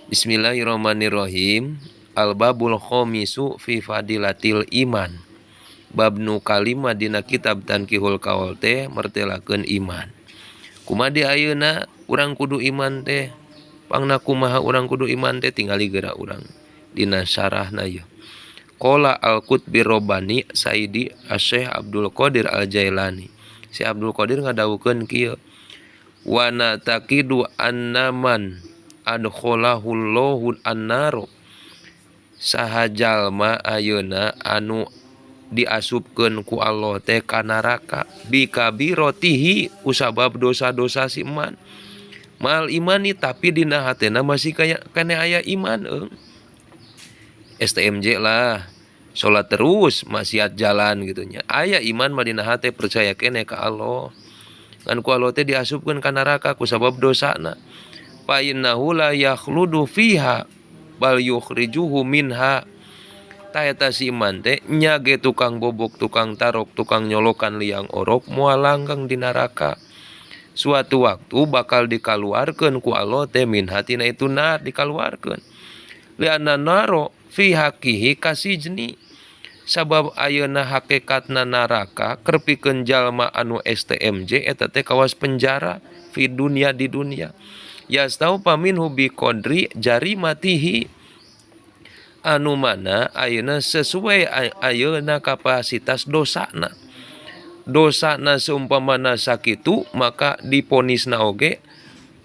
Bismillahirrahmanirrahim. Al-babul khomisu fi fadilatil iman. Bab nu kalima dina kitab Tankihul Qaul teh mertelakeun iman. Kumadi ayeuna urang kudu iman teh? Pangna kumaha urang kudu iman teh tingali geura urang dina syarahna ieu. Qala Al-Qutbi Robbani Sayyidi Asy-Syaikh Abdul Qadir Al-Jailani. Si Abdul Qadir ngadawukeun kieu. Wa nataqidu annaman adkholahullahu annaro, saha jalma ayeuna anu diasupkeun ku Allah teh ka neraka bikabirotihi kusabab dosa-dosa si iman. Mal imani tapi dina hatena masih kaya kene aya iman STMJ lah. Salat terus maksiat jalan gitu nya. Aya iman mah dina hate percaya kene ka Allah. Kan ku Allah teh diasupkeun ka neraka kusabab dosana. Fa innahu la yakhludu fiha bal yukhrijuhu minha. Ta eta si iman teh nya ge tukang bobok, tukang tarok, tukang nyolokan liang orok moal langgeng di neraka. Suatu waktu bakal dikaluarkeun ku Allah teh min hatina itu nar dikaluarkeun. Lianna naro fi haqihi kasijni. Sabab ayeuna hakikatna neraka kerpikeun jalma anu STMJ eta teh kawas penjara fi dunia di dunia. Yastau paminhu bi qadri jarimatihi, anu mana ayeuna sesuai ayeuna kapasitas dosana. Dosana seumpamana sakitu maka diponisna oge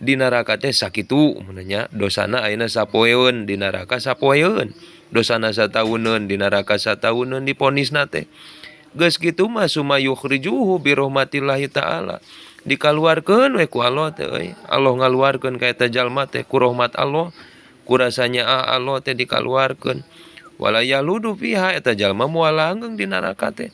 di neraka teh sakitu munanya. Dosana ayeuna sapoeun di neraka sapoeun. Dosana satauneun di neraka satauneun diponisna teh. Geus kitu mah sumayukhrijuhu bi rahmatillahi taala. Dikaluarkeun we ku Allah teh euy. Allah ngaluarkeun ka eta jalma teh ku rahmat Allah, ku rasanya Allah teh dikaluarkeun. Wala yaludu fiha eta jalma moal langgeng di neraka teh.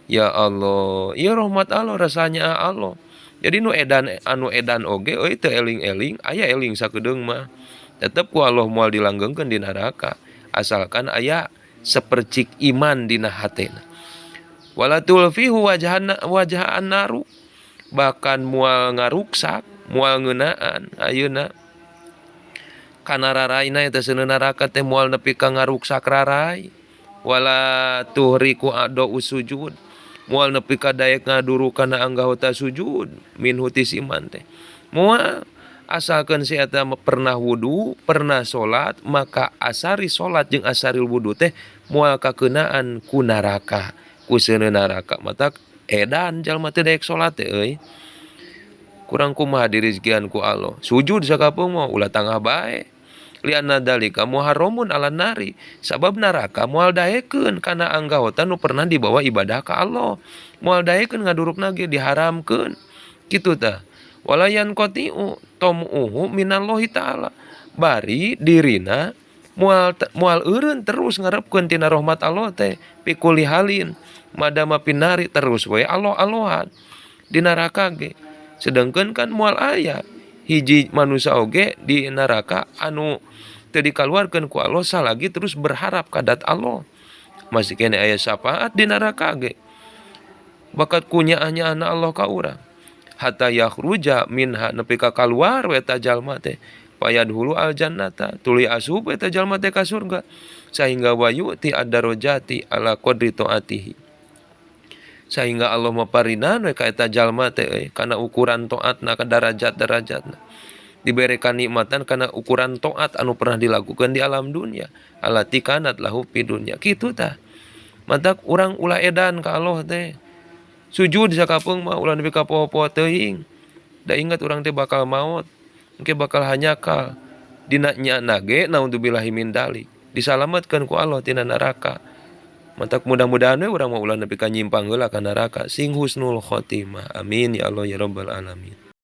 Ya Allah, ieu rahmat Allah rasanya Allah. Jadi nu edan anu edan oge euy teu eling-eling, aya eling sakedeung mah. Tetep ku Allah moal dilanggengkeun di neraka asalkan aya sapercik iman dina hatena. Wala tulfihu wajhan naru, bahkan moal ngaruksak, moal ngeunaan ayeuna kana raraina eta seuneun neraka teh moal nepi ka ngaruksak rarai. Wala tuhriku ado usujud, moal nepi ka daek ngaduru kana anggota sujud min hutis iman teh. Moal asalkan si eta pernah wudu, pernah salat, maka asari salat jeung asaril wudu teh moal kakeunaan ku neraka, ku seuneun neraka. Mata edan jalma teu daek salat teh euy. Kurang kumaha dirizkian ku Allah. Sujud sakapeung mah ulah tangah bae. Lianna dalika muharramun ala nari. Sabab neraka moal daekeun kana anggota nu pernah dibawa ibadah ka Allah. Moal daekeun ngadurukna ge diharamkeun. Kitu tah. Walayan qatiu tamuhu minallahi taala. Bari dirina moal eureun terus ngarepkeun tina rahmat Allah teh pikuli halin. Madama pinari terus we Allah-Allahan di neraka ge. Sedangkan kan moal aya hiji manusia oge di neraka anu teu dikaluarkeun ku Allah salagi terus berharap kadat Allah. Masih kene aya syafaat di neraka ge. Bakat kunyaahnya ana Allah ka urang. Hatta yakhruja minha nepi ka kaluar we eta jalma teh. Payadhulu al jannata, tuluy asup eta jalma teh ka surga. Sehingga wayuti ad-darajati ala qadri taatihi. Sehingga Allah maparinan we ka eta jalma teh kana ukuran taatna ka darajat-darajatna. Diberikan nikmatan kana ukuran taat anu pernah dilakukan di alam dunia. Allati kanat lahu fi dunya. Kitu tah. Mantak urang ulah edan ka Allah teh. Sujud sakapeung mah ulah nepi ka poho-poho teuing. Da ingat urang teh bakal maot. Engke bakal hanyakal. Dina nyana ge naudzubillahi min dalik. Disalametkeun ku Allah tina neraka. Mantak mudah-mudahan we urang mah ulah nepi ka nyimpang heula ka neraka. Sing husnul khotimah. Amin ya Allah ya rabbal alamin.